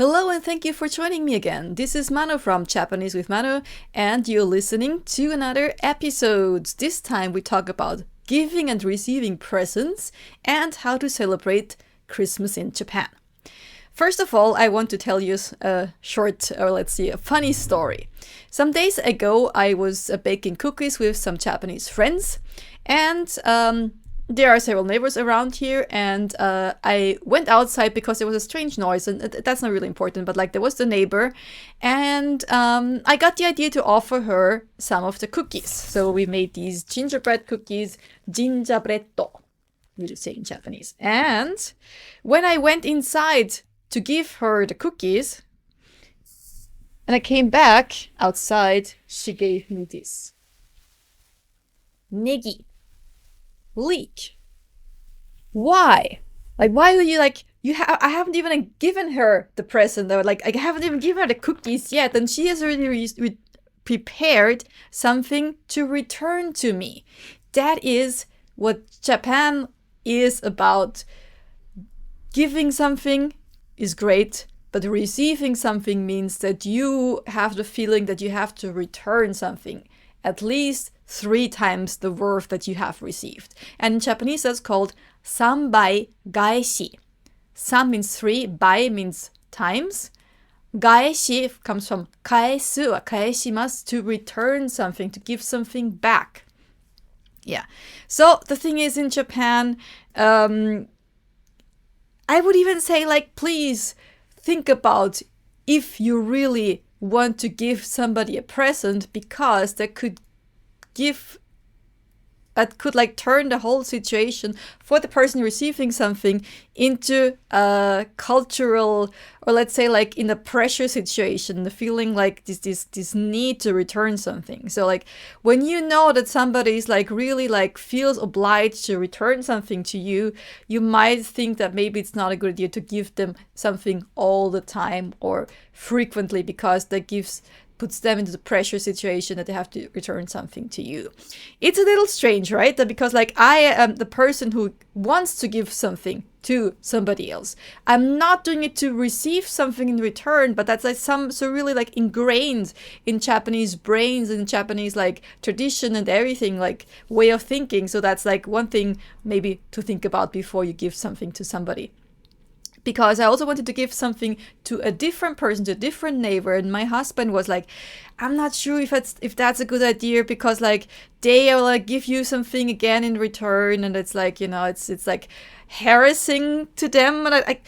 Hello and thank you for joining me again. This is Manu from Japanese with Manu, and you're listening to another episode. This time we talk about giving and receiving presents and how to celebrate Christmas in Japan. First of all, I want to tell you a short, or let's see, a funny story. Some days ago, I was baking cookies with some Japanese friends, and there are several neighbors around here, and I went outside because there was a strange noise, and that's not really important, but like there was the neighbor, and I got the idea to offer her some of the cookies. So we made these gingerbread cookies, gingerbretto, we would say in Japanese. And when I went inside to give her the cookies, and I came back outside, she gave me this. Negi. Leek. Why? Like, why would you I haven't even given her the present, or like I haven't even given her the cookies yet, and she has already prepared something to return to me. That is what Japan is about. Giving something is great, but receiving something means that you have the feeling that you have to return something, at least 3 times the worth that you have received. And in Japanese that's called sanbai gaeshi. San means 3, bai means times. Gaeshi comes from kaesu or kaeshimasu, to return something, to give something back. Yeah. So the thing is, in Japan, I would even say, like, please think about if you really want to give somebody a present, because that could like turn the whole situation for the person receiving something into a cultural, or let's say like in a pressure situation, the feeling like this need to return something. So like when you know that somebody is like really like feels obliged to return something to you, you might think that maybe it's not a good idea to give them something all the time or frequently, because that puts them into the pressure situation that they have to return something to you. It's a little strange, right? That because like I am the person who wants to give something to somebody else. I'm not doing it to receive something in return, but that's like so really like ingrained in Japanese brains and Japanese like tradition and everything, like way of thinking. So that's like one thing maybe to think about before you give something to somebody. Because I also wanted to give something to a different person, to a different neighbor, and my husband was like, I'm not sure if that's a good idea, because like they will like give you something again in return, and it's like, you know, it's like harassing to them, and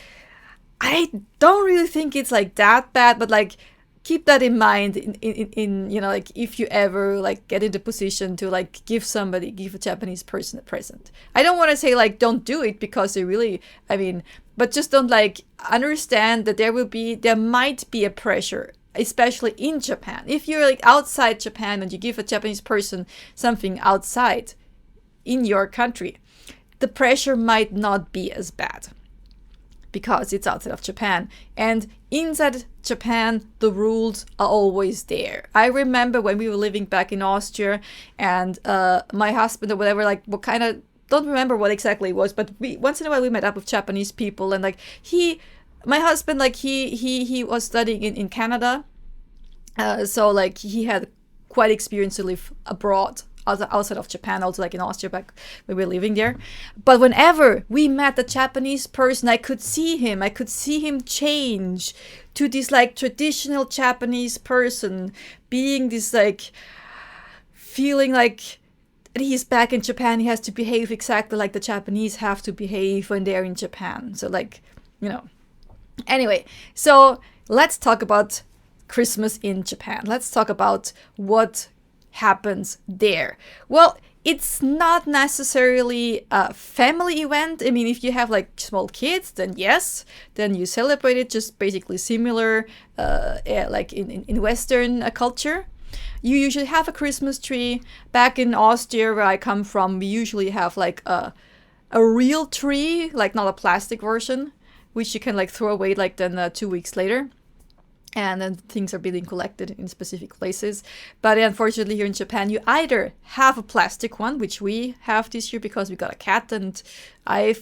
I don't really think it's like that bad, but like keep that in mind in you know, like if you ever like get in the position to like give a Japanese person a present. I don't want to say like don't do it, because they really, I mean, but just don't like understand that there might be a pressure, especially in Japan. If you're like outside Japan and you give a Japanese person something outside in your country, the pressure might not be as bad, because it's outside of Japan. And inside Japan, the rules are always there. I remember when we were living back in Austria, and my husband or whatever, like what kind of, don't remember what exactly it was, but we once in a while we met up with Japanese people, and like my husband, like he was studying in Canada, so like he had quite experience to live abroad, outside of Japan, also like in Austria back when we were living there. But whenever we met a Japanese person, I could see him change to this like traditional Japanese person, being this like feeling like he's back in Japan, he has to behave exactly like the Japanese have to behave when they're in Japan. So like, you know. Anyway, so let's talk about Christmas in Japan. Let's talk about what happens there. Well, it's not necessarily a family event. I mean, if you have like small kids, then yes, then you celebrate it just basically similar like in Western culture. You usually have a Christmas tree. Back in Austria, where I come from, we usually have like a real tree, like not a plastic version, which you can like throw away like then 2 weeks later. And then things are being collected in specific places. But unfortunately here in Japan, you either have a plastic one, which we have this year because we got a cat, and I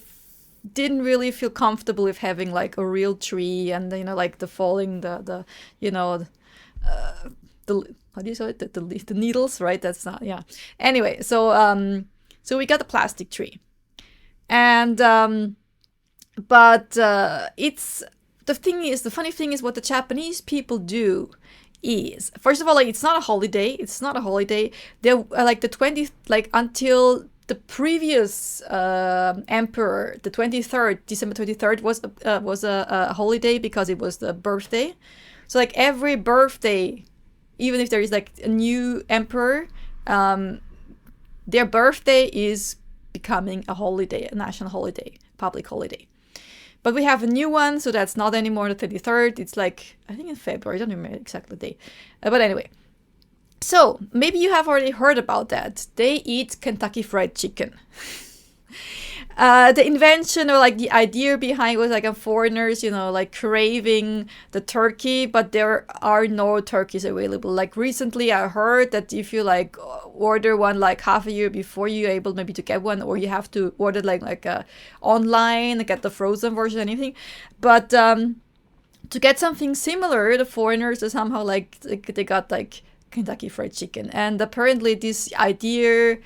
didn't really feel comfortable with having like a real tree and like the falling the you know the how do you say it, the needles, right? That's not, yeah. Anyway, so we got a plastic tree, and but it's the funny thing is what the Japanese people do is, first of all, like, it's not a holiday. It's not a holiday. They like the 20th, like until the previous emperor, the 23rd, December 23rd was a holiday because it was the birthday. So like every birthday, even if there is like a new emperor, their birthday is becoming a holiday, a national holiday, public holiday. But we have a new one, so that's not anymore the 23rd. It's like, I think in February. I don't remember exactly the day. But anyway. So, maybe you have already heard about that. They eat Kentucky Fried Chicken. The invention or like the idea behind was like foreigners, like craving the turkey, but there are no turkeys available. Like recently I heard that if you like order one like half a year before, you're able maybe to get one, or you have to order like online, get the frozen version or anything. But to get something similar, the foreigners are somehow like they got like Kentucky Fried Chicken. And apparently this idea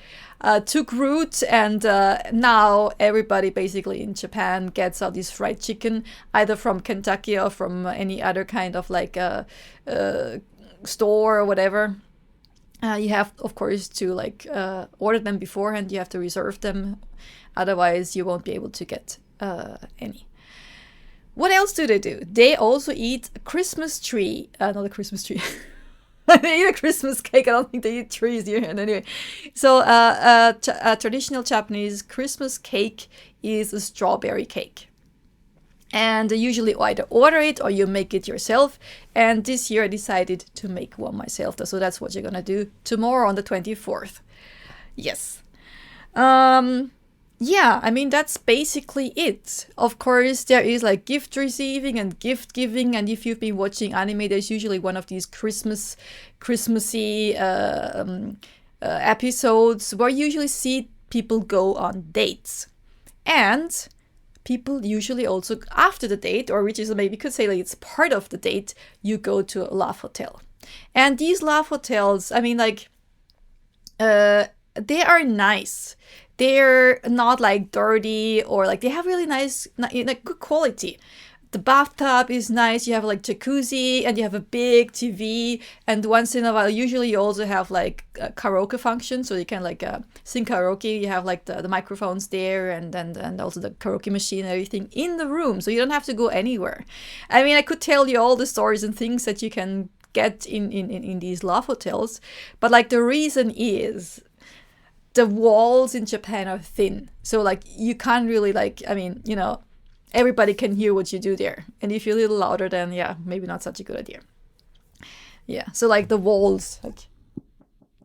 took root, and now everybody basically in Japan gets all this fried chicken, either from Kentucky or from any other kind of like store or whatever. You have, of course, to like order them beforehand. You have to reserve them, otherwise you won't be able to get any. What else do? They also eat a Christmas tree. Not a Christmas tree. They eat a Christmas cake. I don't think they eat trees here. And anyway, so a traditional Japanese Christmas cake is a strawberry cake. And you usually either order it or you make it yourself. And this year I decided to make one myself. So that's what you're going to do tomorrow on the 24th. Yes. Yeah, I mean, that's basically it. Of course, there is like gift receiving and gift giving. And if you've been watching anime, there's usually one of these Christmassy episodes where you usually see people go on dates. And people usually also, after the date, or which is maybe you could say like it's part of the date, you go to a love hotel. And these love hotels, I mean, like, they are nice. They're not like dirty, or like they have really nice, like good quality. The bathtub is nice. You have like jacuzzi, and you have a big TV. And once in a while, usually you also have like a karaoke function, so you can like sing karaoke. You have like the microphones there, and also the karaoke machine and everything in the room, so you don't have to go anywhere. I mean, I could tell you all the stories and things that you can get in these love hotels, but like the reason is the walls in Japan are thin. So like you can't really like, I mean, everybody can hear what you do there. And if you're a little louder, then yeah, maybe not such a good idea. Yeah, so like the walls, like,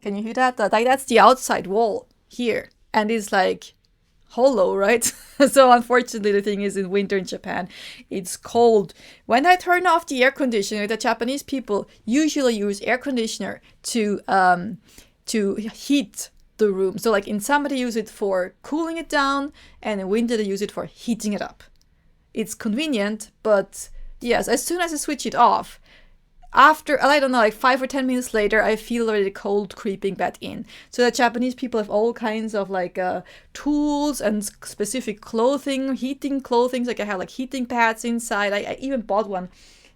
can you hear that? Like that's the outside wall here. And it's like hollow, right? So unfortunately, the thing is, in winter in Japan, it's cold. When I turn off the air conditioner, the Japanese people usually use air conditioner to heat the room. So like in summer they use it for cooling it down, and in winter they use it for heating it up. It's convenient, but yes, as soon as I switch it off, after, I don't know, like 5 or 10 minutes later, I feel already cold creeping back in. So the Japanese people have all kinds of like tools and specific clothing, heating clothing. Like I have like heating pads inside. I even bought one.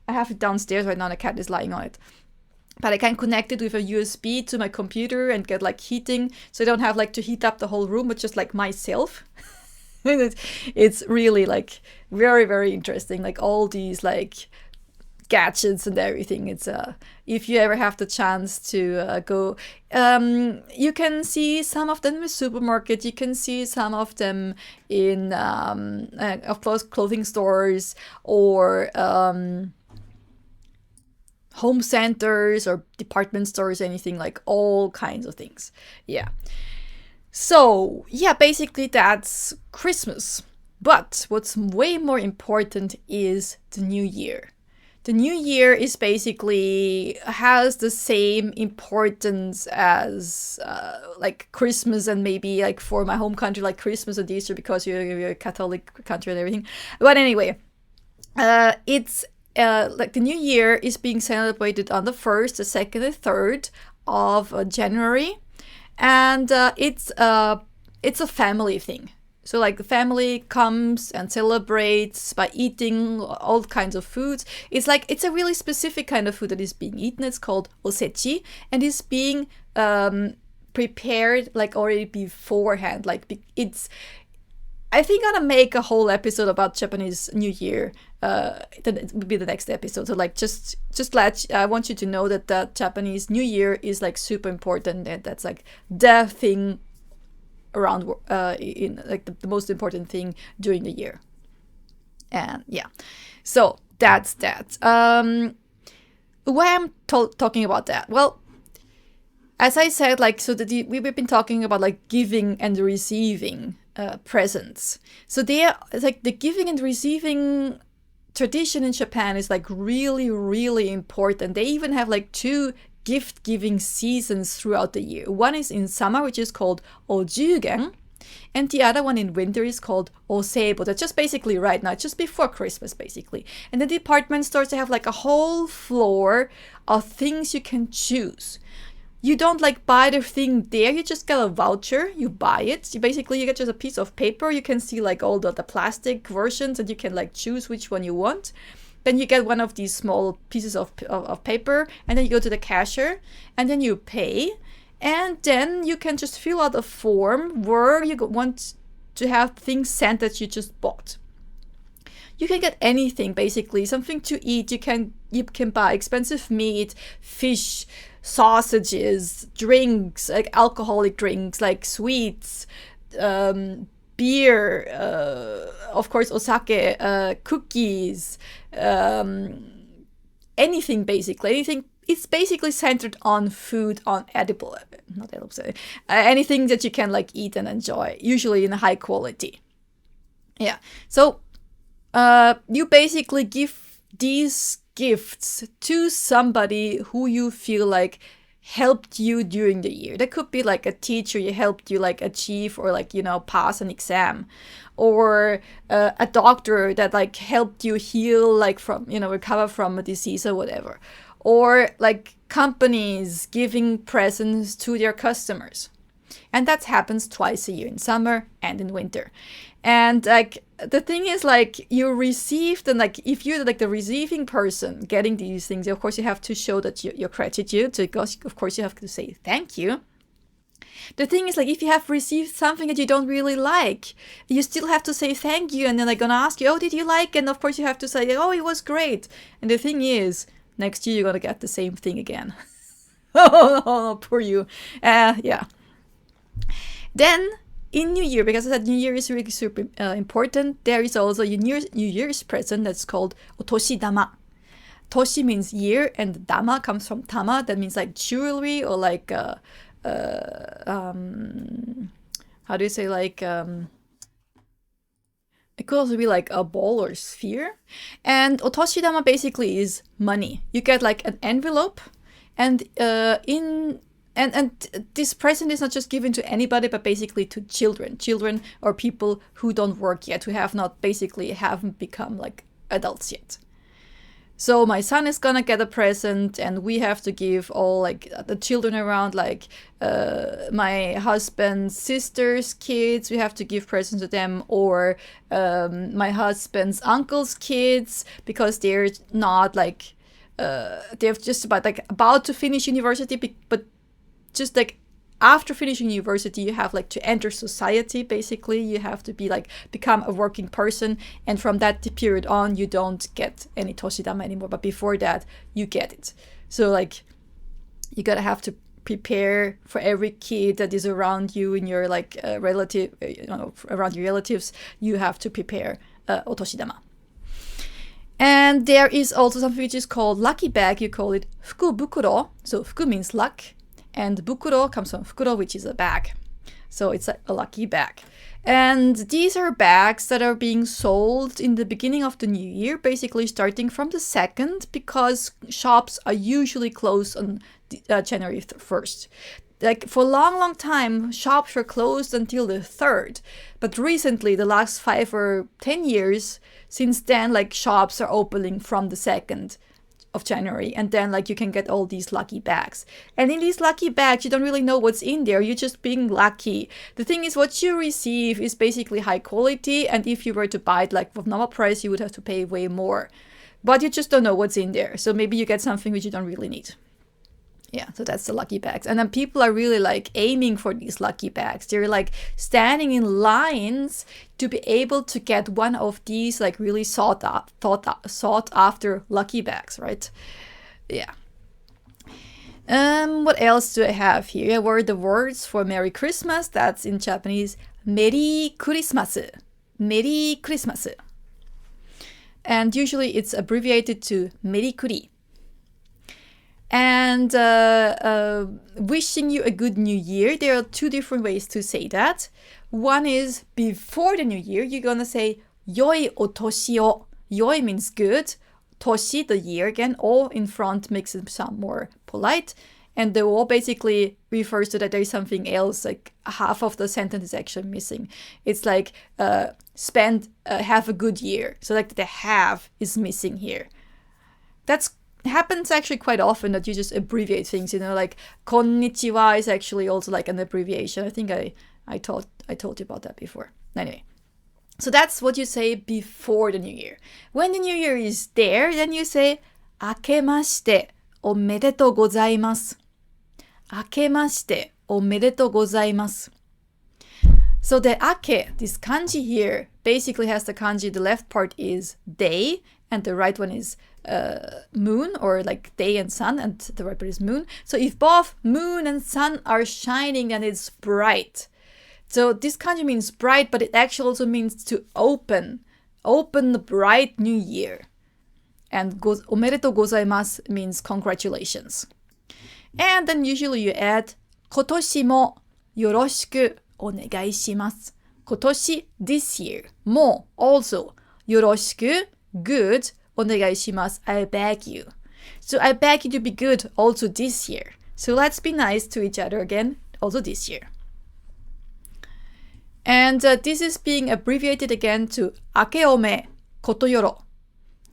I have it downstairs right now, and the cat is lying on it. But I can connect it with a USB to my computer and get like heating. So I don't have like to heat up the whole room, but just like myself. It's really like very, very interesting. Like all these like gadgets and everything. It's if you ever have the chance to go, you can see some of them in the supermarket. You can see some of them in of course clothing stores, or home centers or department stores, anything, like all kinds of things. Yeah. So yeah, basically that's Christmas. But what's way more important is the new year. the New Year is basically has the same importance as like Christmas, and maybe like for my home country like Christmas and Easter, because you're a Catholic country and everything. But anyway, it's like the New Year is being celebrated on the 1st, the 2nd, the 3rd of January, and it's a family thing. So like the family comes and celebrates by eating all kinds of foods. It's like it's a really specific kind of food that is being eaten. It's called osechi, and is being prepared like already beforehand. Like it's, I think I'm gonna make a whole episode about Japanese New Year. That would be the next episode. So like just I want you to know that the Japanese New Year is like super important, and that's like the thing around in like the most important thing during the year. And yeah, so that's that. Why I'm talking about that? Well, as I said, like, so that we've been talking about like giving and receiving presents. So it's like the giving and receiving tradition in Japan is like really, really important. They even have like 2 gift-giving seasons throughout the year. One is in summer, which is called Ojugen, and the other one in winter is called Oseibo. That's just basically right now, just before Christmas, basically. And the department stores, they have like a whole floor of things you can choose. You don't like buy the thing there, you just get a voucher, you buy it. You get just a piece of paper, you can see like all the plastic versions, and you can like choose which one you want. Then you get one of these small pieces of paper, and then you go to the cashier, and then you pay, and then you can just fill out a form where you want to have things sent that you just bought. You can get anything, basically, something to eat. You can buy expensive meat, fish, sausages, drinks, like alcoholic drinks, like sweets, beer, of course, osake, cookies, anything basically. Anything. It's basically centered on food, on anything that you can like eat and enjoy, usually in high quality. Yeah. So you basically give these gifts to somebody who you feel like helped you during the year. That could be like a teacher you helped you like achieve or like, pass an exam, or a doctor that like helped you heal, like from, recover from a disease or whatever, or like companies giving presents to their customers. And that happens twice a year, in summer and in winter. And like the thing is, like, you received, and like if you're like the receiving person getting these things, of course you have to show that your gratitude. So of course you have to say thank you. The thing is, like, if you have received something that you don't really like, you still have to say thank you, and then they're gonna ask you, oh, did you like it? And of course you have to say, oh, it was great. And the thing is, next year you're gonna get the same thing again. Oh, poor you. Yeah. Then in New Year, because I said New Year is really super important, there is also a New Year's present that's called otoshidama. Toshi means year, and dama comes from tama, that means like jewelry, or like how do you say, like it could also be like a ball or sphere. And otoshidama basically is money. You get like an envelope, and And this present is not just given to anybody, but basically to children or people who don't work yet, who haven't become like adults yet. So my son is gonna get a present, and we have to give all like the children around, like my husband's sister's kids, we have to give presents to them, or my husband's uncle's kids, because they're not like they're just about to finish university, but just like after finishing university, you have like to enter society. Basically, you have to be like become a working person, and from that period on, you don't get any toshidama anymore. But before that, you get it. So like, you gotta have to prepare for every kid that is around you in your like relative, around your relatives. You have to prepare otoshidama. And there is also something which is called lucky bag. You call it fuku bukuro. So fuku means luck, and bukuro comes from fukuro, which is a bag. So it's a lucky bag. And these are bags that are being sold in the beginning of the new year, basically starting from the 2nd, because shops are usually closed on January 1st. Like for a long time, shops were closed until the 3rd. But recently, the last 5 or 10 years, since then, like shops are opening from the 2nd of January, and then like you can get all these lucky bags. And in these lucky bags, you don't really know what's in there. You're just being lucky. The thing is, what you receive is basically high quality, and if you were to buy it like with normal price, you would have to pay way more. But you just don't know what's in there. So maybe you get something which you don't really need. Yeah, so that's the lucky bags. And then people are really like aiming for these lucky bags. They're like standing in lines to be able to get one of these like really sought after lucky bags, right? Yeah. What else do I have here? Here were the words for Merry Christmas. That's in Japanese, merikuri. Merikuri. And usually it's abbreviated to merikuri. And wishing you a good new year. There are 2 different ways to say that. One is before the new year, you're gonna say yoi otoshi o. Yoi means good. Toshi, the year again. O in front makes it sound more polite. And the o basically refers to that there is something else, like half of the sentence is actually missing. It's like have a good year. So like the have is missing here. That's happens actually quite often that you just abbreviate things, like konnichiwa is actually also like an abbreviation. I think I told you about that before. Anyway, so that's what you say before the new year. When the new year is there, then you say akemashite omedetou gozaimasu. Akemashite omedetou gozaimasu. So the ake, this kanji here, basically has the kanji, the left part is day, and the right one is moon, or like day and sun, and the right part is moon. So if both moon and sun are shining, then it's bright. So this kanji means bright, but it actually also means to open the bright new year. And omedetou gozaimasu means congratulations. And then usually you add kotoshi mo yoroshiku onegai shimasu. Kotoshi, this year. Mo, also. Yoroshiku, good. Onegai shimasu, I beg you. So I beg you to be good also this year. So let's be nice to each other again, also this year. And this is being abbreviated again to akeome kotoyoro.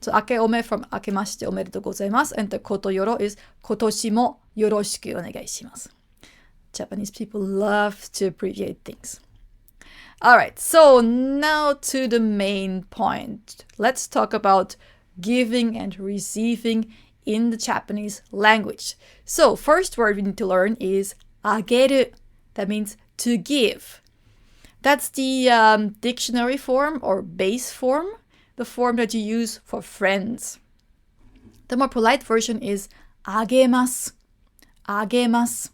So akeome from akemashite omedetou gozaimasu, and the kotoyoro is kotoshi mo yoroshiku onegai shimasu. Japanese people love to abbreviate things. All right, so now to the main point. Let's talk about giving and receiving in the Japanese language. So first word we need to learn is ageru. That means to give. That's the dictionary form or base form, the form that you use for friends. The more polite version is agemasu. Agemasu.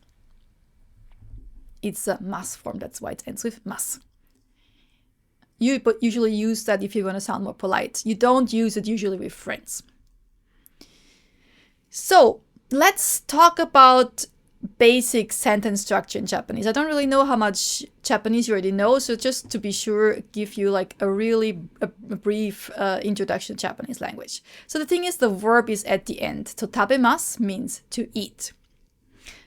It's a mas form, that's why it ends with mas. You usually use that if you want to sound more polite. You don't use it usually with friends. So let's talk about basic sentence structure in Japanese. I don't really know how much Japanese you already know, so just to be sure, give you like a really brief introduction to Japanese language. So the thing is, the verb is at the end. So tabemasu means to eat.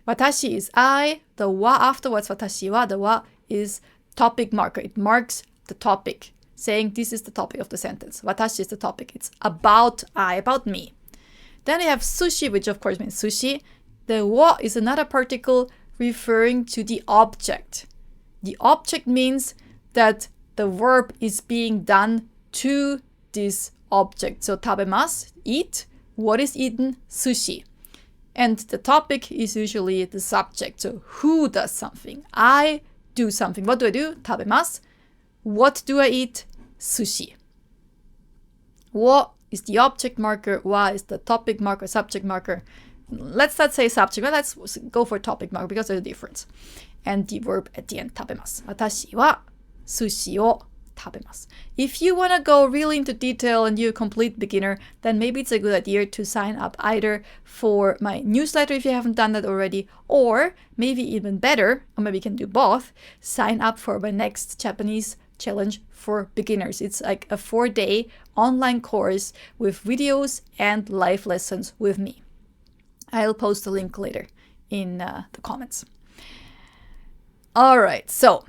Watashi is I. The wa afterwards, watashi wa, the wa is topic marker. It marks the topic, saying this is the topic of the sentence. Watashi is the topic. It's about I, about me. Then we have sushi, which of course means sushi. The wa is another particle referring to the object. The object means that the verb is being done to this object. So tabemasu, eat. What is eaten? Sushi. And the topic is usually the subject. So who does something? I do something. What do I do? Tabemasu. What do I eat? Sushi. Wa is the object marker. Wa is the topic marker, subject marker. Let's not say subject, but let's go for topic marker because there's a difference. And the verb at the end, tabemasu. Watashi wa sushi o 食べます。If you want to go really into detail and you're a complete beginner, then maybe it's a good idea to sign up either for my newsletter if you haven't done that already, or maybe even better, or maybe you can do both, sign up for my next Japanese challenge for beginners. It's like a 4-day online course with videos and live lessons with me. I'll post a link later in the comments. All right, so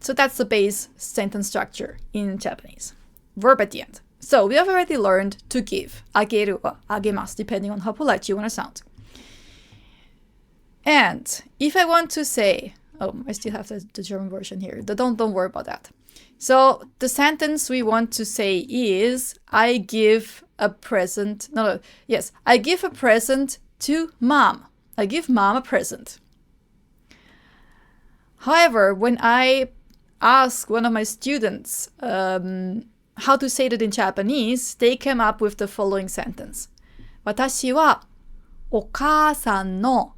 that's the base sentence structure in Japanese. Verb at the end. So we have already learned to give. あげる or あげます, depending on how polite you want to sound. And if I want to say, I still have the German version here. Don't worry about that. So the sentence we want to say is, I give a present. I give a present to mom. I give mom a present. However, when I ask one of my students how to say that in Japanese, they came up with the following sentence. 私はお母さんの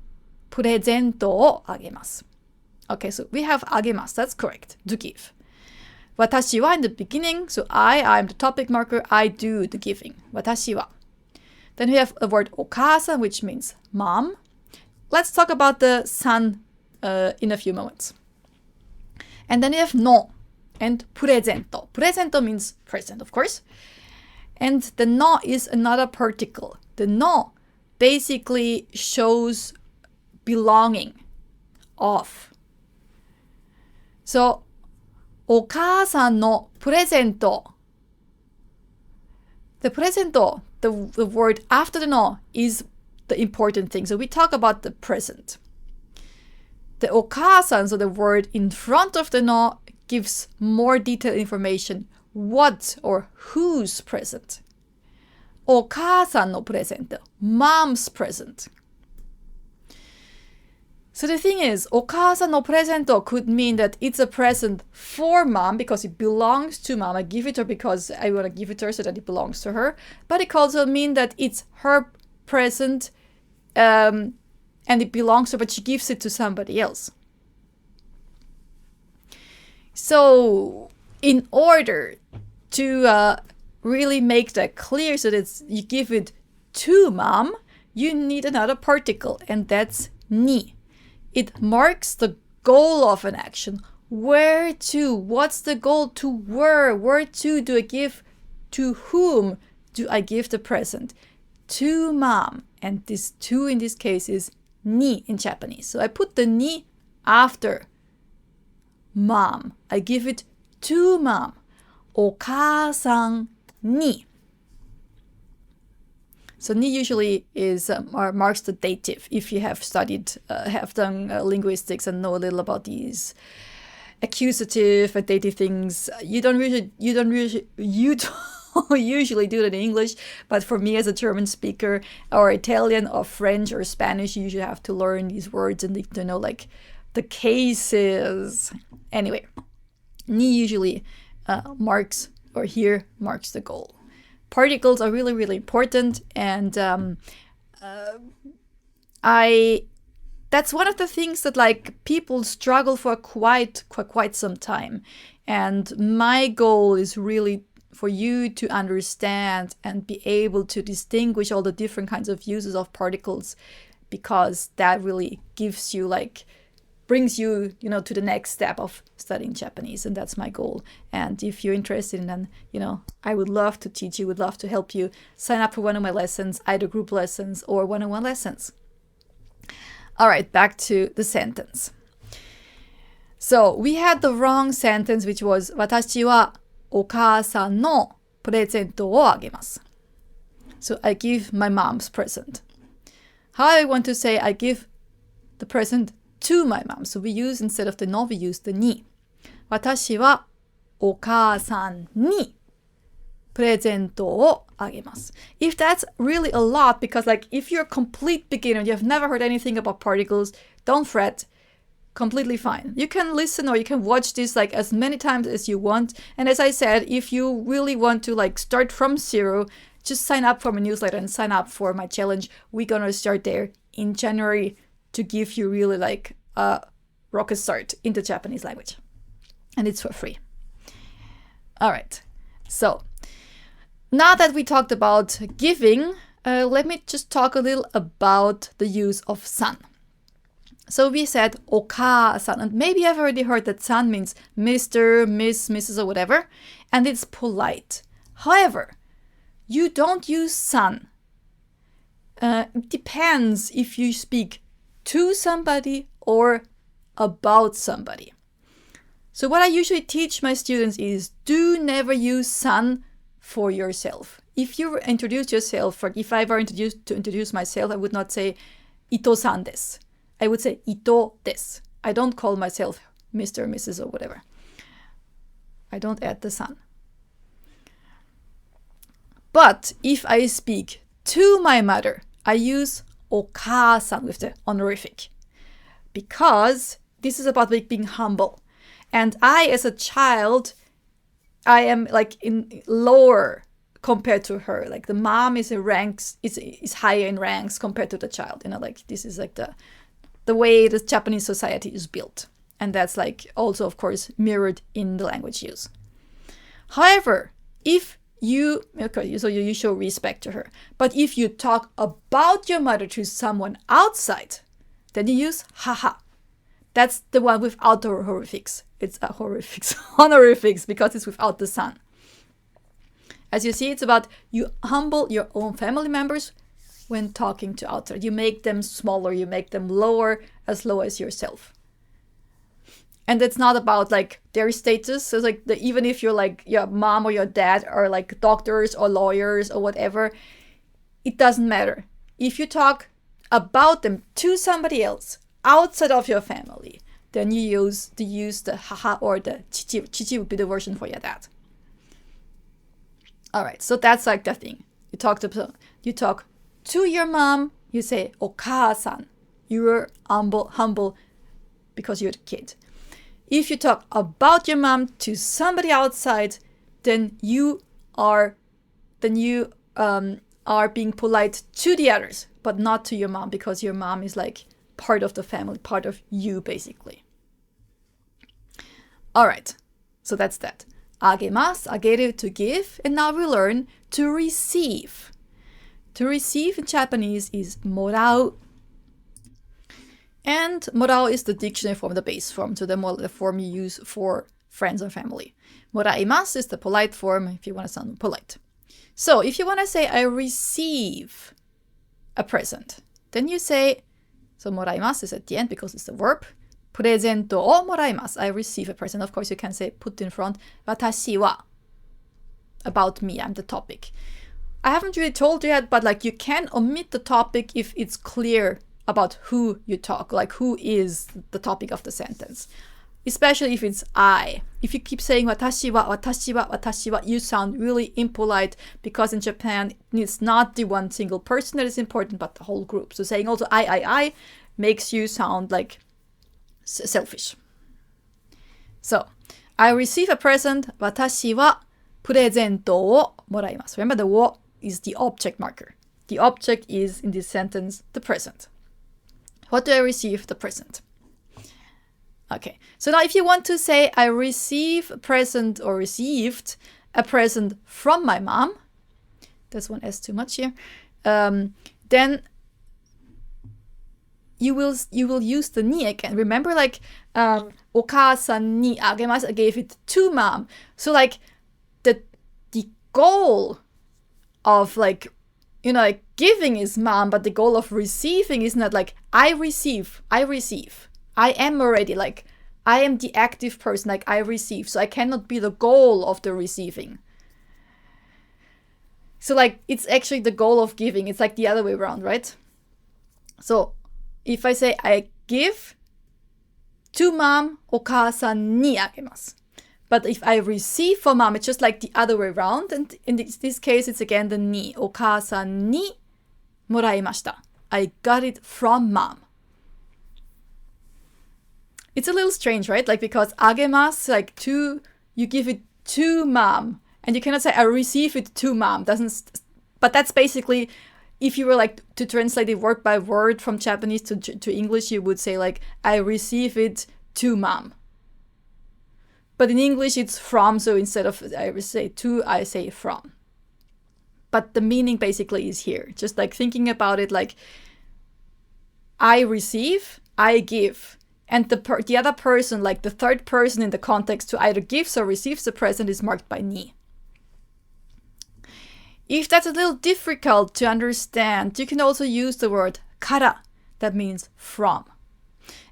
プレゼントをあげます。Okay, so we have あげます. That's correct. To give. 私は in the beginning, so I'm the topic marker. I do the giving. 私は. Then we have the word お母さん, which means mom. Let's talk about the son in a few moments. And then we have no and プレゼント. プレゼント means present, of course. And the no is another particle. The no basically shows belonging, of. So, お母さんのプレゼント. The プレゼント, the word after the no is the important thing. So we talk about the present. The お母さん, so the word in front of the no, gives more detailed information. What or whose present? お母さんのプレゼント. Mom's present. So the thing is, お母さんのプレゼント could mean that it's a present for mom because it belongs to mom. I give it to her because I want to give it to her so that it belongs to her. But it could also mean that it's her present and it belongs to her, but she gives it to somebody else. So in order to really make that clear so that you give it to mom, you need another particle, and that's ni. It marks the goal of an action. Where to? What's the goal? To where? Where to do I give? To whom do I give the present? To mom. And this to in this case is ni in Japanese. So I put the ni after mom. I give it to mom. お母さんに. So ni usually is marks the dative. If you have studied, have done linguistics and know a little about these accusative and dative things, you don't usually do that in English. But for me as a German speaker, or Italian, or French, or Spanish, you usually have to learn these words and to know like the cases. Anyway, ni usually marks the goal. Particles are really, really important, and that's one of the things that like people struggle for quite some time. And my goal is really for you to understand and be able to distinguish all the different kinds of uses of particles, because that really gives you brings you, to the next step of studying Japanese, and that's my goal. And if you're interested in that, I would love to teach you, would love to help you. Sign up for one of my lessons, either group lessons or one-on-one lessons. All right, back to the sentence. So we had the wrong sentence, which was 私はお母さんのプレゼントをあげます. So I give my mom's present. How I want to say I give the present to my mom. So we use, instead of the no, we use the ni. 私はお母さんにプレゼントをあげます. If that's really a lot, because if you're a complete beginner, you have never heard anything about particles, don't fret. Completely fine. You can listen or you can watch this as many times as you want. And as I said, if you really want to start from zero, just sign up for my newsletter and sign up for my challenge. We're gonna start there in January to give you really a rocket start in the Japanese language. And it's for free. All right. So now that we talked about giving, let me just talk a little about the use of san. So we said oka-san, and maybe I've already heard that san means Mr., Miss, Mrs., or whatever, and it's polite. However, you don't use san. It depends if you speak to somebody or about somebody. So what I usually teach my students is do never use san for yourself. If you introduce yourself, or if I were to introduce myself, I would not say Ito-san desu. I would say Ito desu. I don't call myself Mr., Mrs., or whatever. I don't add the san. But if I speak to my mother, I use oka-san with the honorific. Because this is about being humble. And I, as a child, I am like in lower compared to her. Like the mom is in ranks, is higher in ranks compared to the child. You know, like this is like the way the Japanese society is built. And that's like also, of course, mirrored in the language use. However, if you show respect to her. But if you talk about your mother to someone outside, then you use haha. That's the one without the honorifics. It's a honorifics because it's without the san. As you see, it's about you humble your own family members when talking to outside. You make them smaller, you make them lower, as low as yourself. And it's not about like their status. So like even if you're like your mom or your dad are like doctors or lawyers or whatever, it doesn't matter. If you talk about them to somebody else outside of your family, then you use the haha or the chichi. Chichi would be the version for your dad. All right, so that's like the thing. You talk to your mom. You say oka-san. You're humble because you're the kid. If you talk about your mom to somebody outside, then you are being polite to the others, but not to your mom, because your mom is like part of the family, part of you, basically. All right, so that's that. Agemasu, ageru, to give, and now we learn to receive. To receive in Japanese is morau. And morau is the dictionary form, the base form, so the form you use for friends or family. Moraimasu is the polite form if you want to sound polite. So if you want to say, I receive a present, then you say, so moraimasu is at the end because it's the verb. Presento o moraimasu, I receive a present. Of course, you can say, put in front, watashi wa, about me, I'm the topic. I haven't really told you yet, but like you can omit the topic if it's clear about who you talk, like who is the topic of the sentence. Especially if it's I. If you keep saying watashi wa, watashi wa, watashi wa, you sound really impolite, because in Japan it's not the one single person that is important, but the whole group. So saying also I makes you sound like selfish. So, I receive a present, watashi wa presento o moraimasu. Remember, the wo is the object marker. The object is, in this sentence, the present. What do I receive? The present. Okay, so now if you want to say I receive a present or received a present from my mom, this one S too much here, then you will use the ni again. Remember, like oka-san ni agemasu, I gave it to mom. So like the goal of like, you know, like giving is mom, but the goal of receiving is not like I receive. I am already like, I am the active person, like I receive. So I cannot be the goal of the receiving. So like, it's actually the goal of giving. It's like the other way around, right? So if I say I give to mom, oka-san ni agemasu. But if I receive from mom, it's just like the other way around. And in this case, it's again the ni. Oka-san ni moraimashita. I got it from mom. It's a little strange, right? Like, because agemasu, like to, you give it to mom. And you cannot say I receive it to mom. But that's basically, if you were like to translate it word by word from Japanese to English, you would say like I receive it to mom. But in English, it's from. So instead of I would say to, I say from. But the meaning basically is here. Just like thinking about it like I receive, I give. And the other person, like the third person in the context who either gives or receives the present is marked by ni. If that's a little difficult to understand, you can also use the word kara. That means from.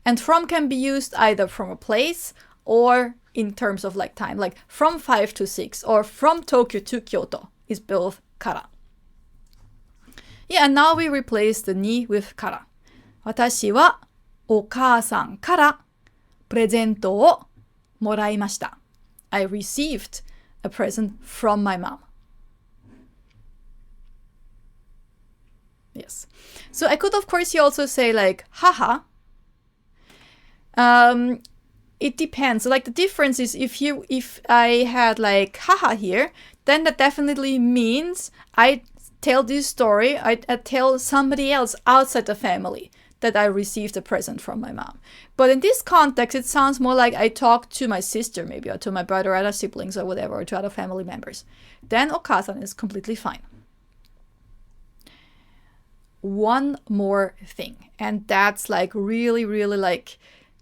And from can be used either from a place or in terms of like time. Like from 5 to 6 or from Tokyo to Kyoto is both kara. Yeah, and now we replace the ni with kara. 私はお母さんからプレゼントをもらいました。I received a present from my mom. Yes. So I could, of course, you also say like, haha. It depends. So like the difference is if I had like haha here, then that definitely means I tell this story, I tell somebody else outside the family that I received a present from my mom. But in this context, it sounds more like I talk to my sister maybe, or to my brother or other siblings or whatever, or to other family members. Then okasan is completely fine. One more thing, and that's like really, really like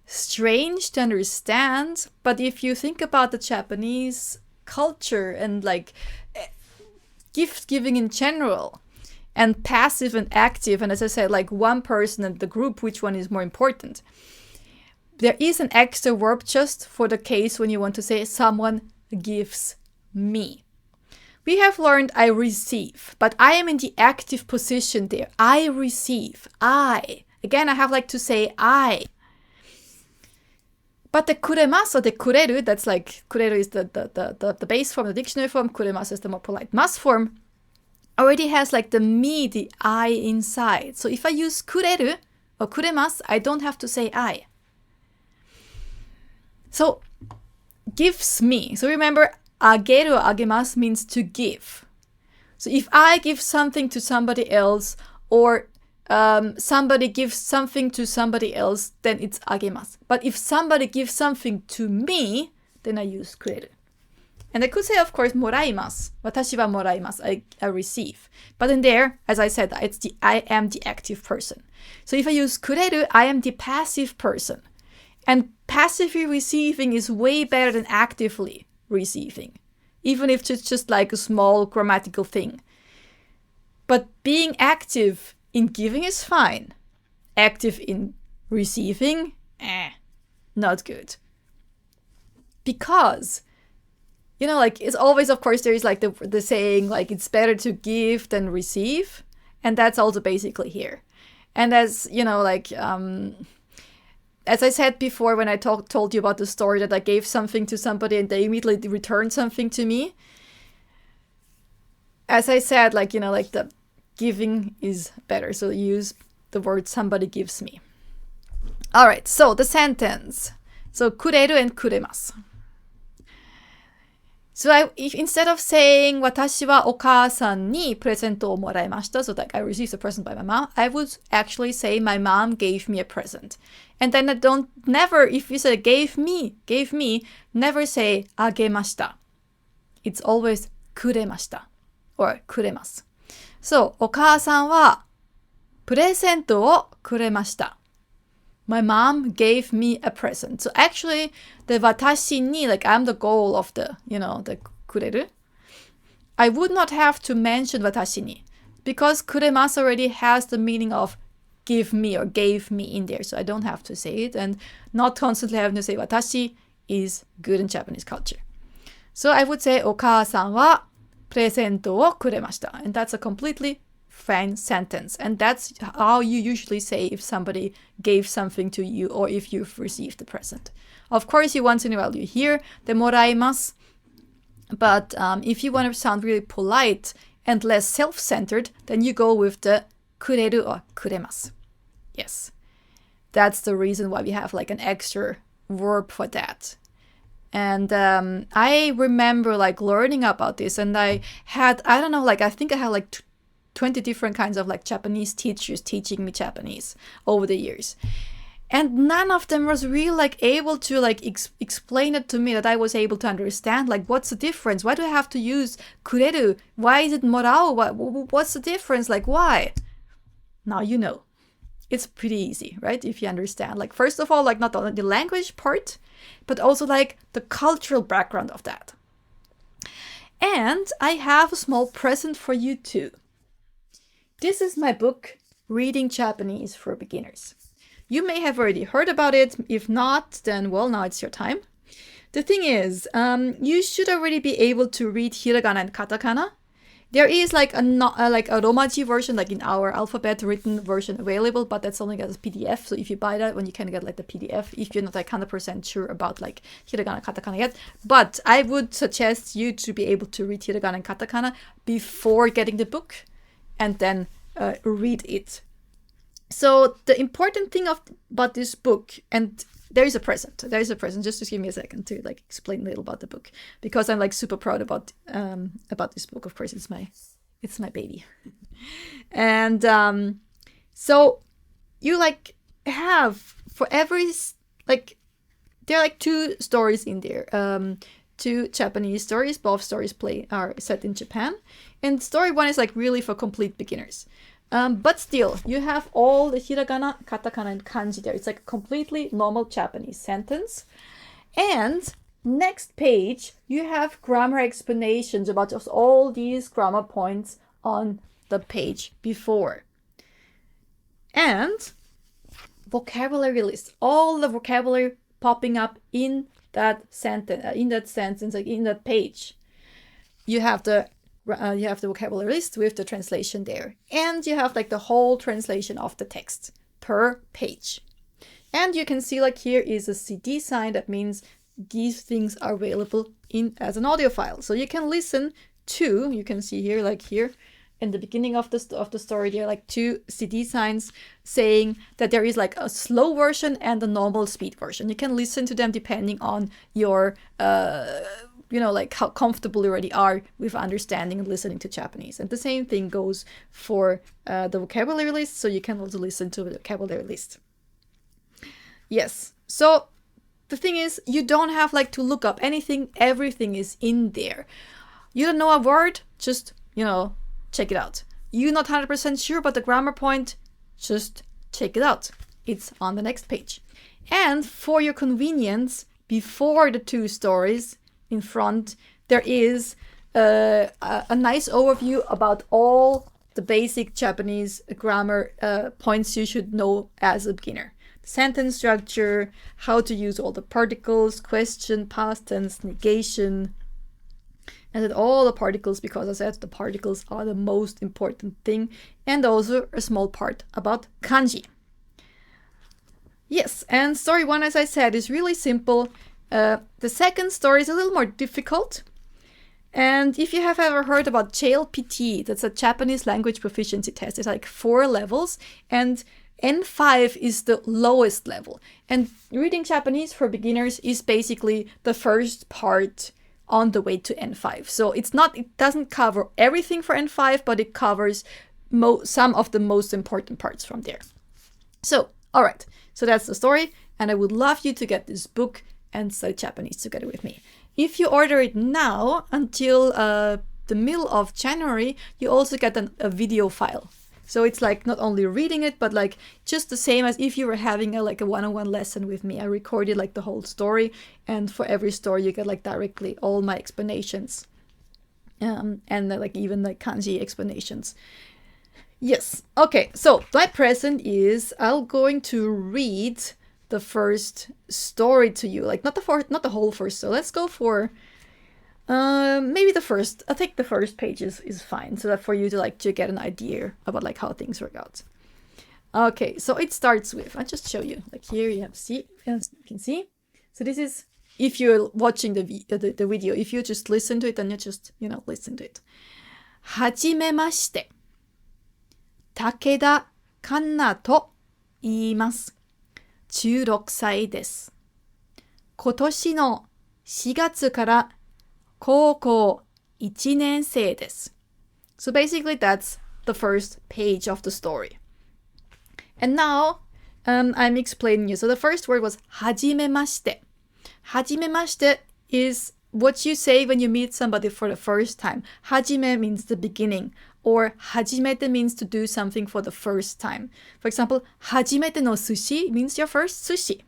strange to understand, but if you think about the Japanese culture and like gift giving in general, and passive and active, and as I said, like one person in the group, which one is more important? There is an extra verb just for the case when you want to say someone gives me. We have learned I receive, but I am in the active position there. I receive. I. Again, I have like to say I. But the kuremasu or the kureru, that's like, kureru is the base form, the dictionary form, kuremasu is the more polite mas form, already has like the me, the I inside. So if I use kureru or kuremasu, I don't have to say I. So, gives me. So remember, ageru or agemasu means to give. So if I give something to somebody else, or somebody gives something to somebody else, then it's agemasu. But if somebody gives something to me, then I use kureru. And I could say, of course, moraimasu. Watashi wa moraimasu. I receive. But in there, as I said, I am the active person. So if I use kureru, I am the passive person. And passively receiving is way better than actively receiving, even if it's just like a small grammatical thing. But being active in giving is fine. Active in receiving, not good. Because, you know, like it's always, of course, there is like the saying, like it's better to give than receive. And that's also basically here. And as, you know, like, as I said before when I told you about the story that I gave something to somebody and they immediately returned something to me. As I said, like, you know, like the giving is better. So use the word somebody gives me. All right, so the sentence. So kureru and kuremasu. So if instead of saying watashi wa okaasan ni presento o moraimashita, so like I received a present by my mom, I would actually say my mom gave me a present. And then if you say gave me, never say agemashita. It's always kuremashita or kuremasu. So, お母さんはプレゼントをくれました。My mom gave me a present. So actually, the watashi ni, like I'm the goal of the, you know, the kureru. I would not have to mention watashi ni because kuremasu already has the meaning of give me or gave me in there. So I don't have to say it, and not constantly having to say watashi is good in Japanese culture. So I would say お母さんはプレゼントをくれました. And that's a completely fine sentence. And that's how you usually say if somebody gave something to you or if you've received a present. Of course, once in a while you hear the moraimasu. But if you want to sound really polite and less self-centered, then you go with the kureru or kuremasu. Yes. That's the reason why we have like an extra verb for that. And I remember like learning about this, and I had, I don't know, like I think I had like 20 different kinds of like Japanese teachers teaching me Japanese over the years. And none of them was really like able to like explain it to me that I was able to understand. Like, what's the difference? Why do I have to use kureru? Why is it morao? What's the difference? Like, why? Now you know. It's pretty easy, right? If you understand. Like, first of all, like not only the language part, but also like the cultural background of that. And I have a small present for you too. This is my book, Reading Japanese for Beginners. You may have already heard about it. If not, then well, now it's your time. The thing is, you should already be able to read hiragana and katakana. There is like a romaji version, like in our alphabet written version available, but that's only as a PDF. So if you buy that one, you can get like the PDF if you're not like 100% sure about like hiragana, katakana yet. But I would suggest you to be able to read hiragana and katakana before getting the book and then read it. So the important thing about this book, and there is a present. Just to give me a second to like explain a little about the book, because I'm like super proud about this book. Of course, it's my baby. And so you like have for every like there are like 2 stories in there. 2 Japanese stories. Both stories are set in Japan, and story 1 is like really for complete beginners. But still, you have all the hiragana, katakana, and kanji there. It's like a completely normal Japanese sentence. And next page, you have grammar explanations about just all these grammar points on the page before. And vocabulary list. All the vocabulary popping up in that sentence, like in that page. You have the vocabulary list with the translation there. And you have like the whole translation of the text per page. And you can see like here is a CD sign. That means these things are available as an audio file. So you can listen to, you can see here, like here in the beginning of the story, there are like 2 CD signs saying that there is like a slow version and a normal speed version. You can listen to them depending on your like how comfortable you already are with understanding and listening to Japanese. And the same thing goes for the vocabulary list, so you can also listen to the vocabulary list. Yes, so the thing is, you don't have like to look up anything. Everything is in there. You don't know a word, just, check it out. You're not 100% sure about the grammar point, just check it out. It's on the next page. And for your convenience, before the 2 stories, in front, there is a nice overview about all the basic Japanese grammar points you should know as a beginner. Sentence structure, how to use all the particles, question, past tense, negation, and then all the particles, because I said the particles are the most important thing, and also a small part about kanji. Yes, and story 1, as I said, is really simple. The second story is a little more difficult. And if you have ever heard about JLPT, that's a Japanese language proficiency test. It's like 4 levels, and N5 is the lowest level. And reading Japanese for beginners is basically the first part on the way to N5. So it doesn't cover everything for N5, but it covers some of the most important parts from there. So, all right. So that's the story, and I would love you to get this book and study Japanese together with me. If you order it now until the middle of January, you also get a video file. So it's like not only reading it, but like just the same as if you were having a one-on-one lesson with me. I recorded like the whole story, and for every story you get like directly all my explanations, and like even like kanji explanations. Yes. Okay. So my present is I'm going to read the first story to you, like not the whole first. So let's go for maybe the first. I think the first page is fine, so that for you to get an idea about like how things work out. Okay, so it starts with, I'll just show you, like here you can see. So this is, if you're watching the video, if you just listen to it, then you just listen to it. はじめまして。武田カンナと言います。16歳です。今年の4月から高校1年生です。So basically that's the first page of the story. And now I'm explaining you. So the first word was はじめまして. はじめまして is what you say when you meet somebody for the first time. はじめ means the beginning. Or 初めて means to do something for the first time. For example, 初めての寿司 means your first sushi.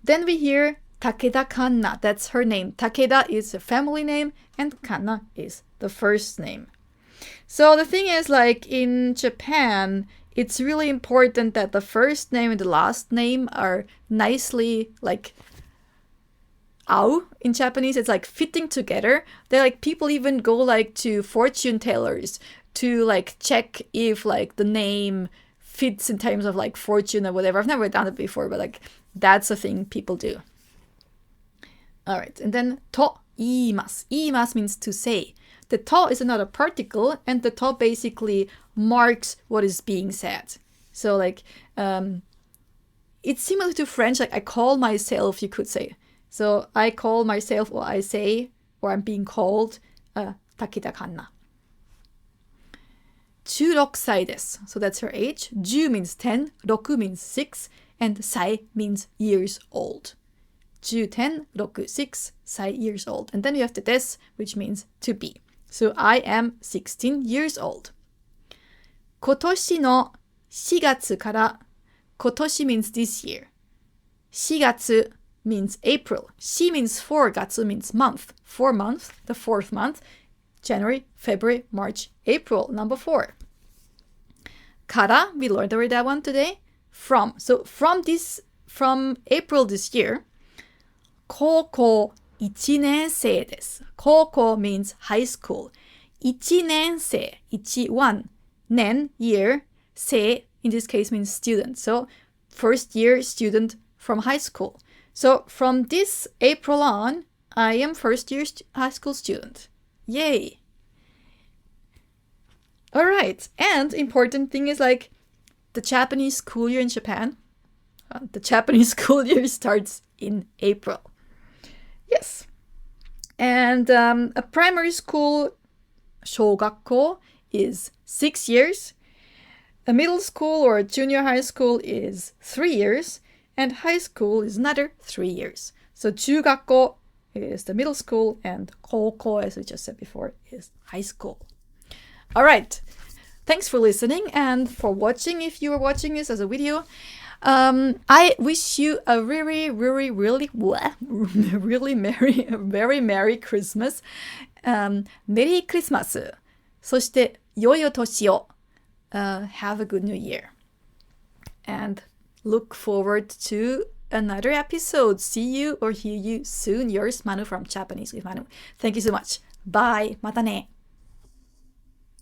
Then we hear Takeda Kanna. That's her name. Takeda is a family name and Kanna is the first name. So the thing is, like in Japan, it's really important that the first name and the last name are nicely like ao in Japanese. It's like fitting together. They like people even go like to fortune tellers to like check if like the name fits in terms of like fortune or whatever. I've never done it before, but like that's a thing people do. All right, and then to iimasu. Iimasu means to say. The to is another particle, and the to basically marks what is being said. So like, it's similar to French, like I call myself, you could say. So I call myself, or I say, or I'm being called, Takeda Kanna. 16歳です. So that's her age. 10 means 10, 6 means 6, and 歳 means years old. 10, 10, 6, 6, 歳 years old. And then you have the des, which means to be. So I am 16 years old. 今年の4月から、今年 means this year. 4月 means April. 4 means 4, 月 means month. 4 months, the fourth month. January, February, March, April, number 4. Kara, we learned already that one today. From. So from April this year, 高校1年生です。高校 means high school. 1年生, 1, 年, year, 生, in this case means student. So first year student from high school. So from this April on, I am first year high school student. Yay! All right, and important thing is like the Japanese school year in Japan. The Japanese school year starts in April. Yes. And a primary school, 小学校, is 6 years. A middle school or a junior high school is 3 years. And high school is another 3 years. So 中学校 is the middle school, and 高校, as we just said before, is high school. All right. Thanks for listening and for watching if you were watching this as a video. I wish you a very merry Christmas. メリークリスマス。そして良いお年を。Have a good new year. And look forward to another episode. See you or hear you soon. Yours, Manu from Japanese with Manu. Thank you so much. Bye. またね。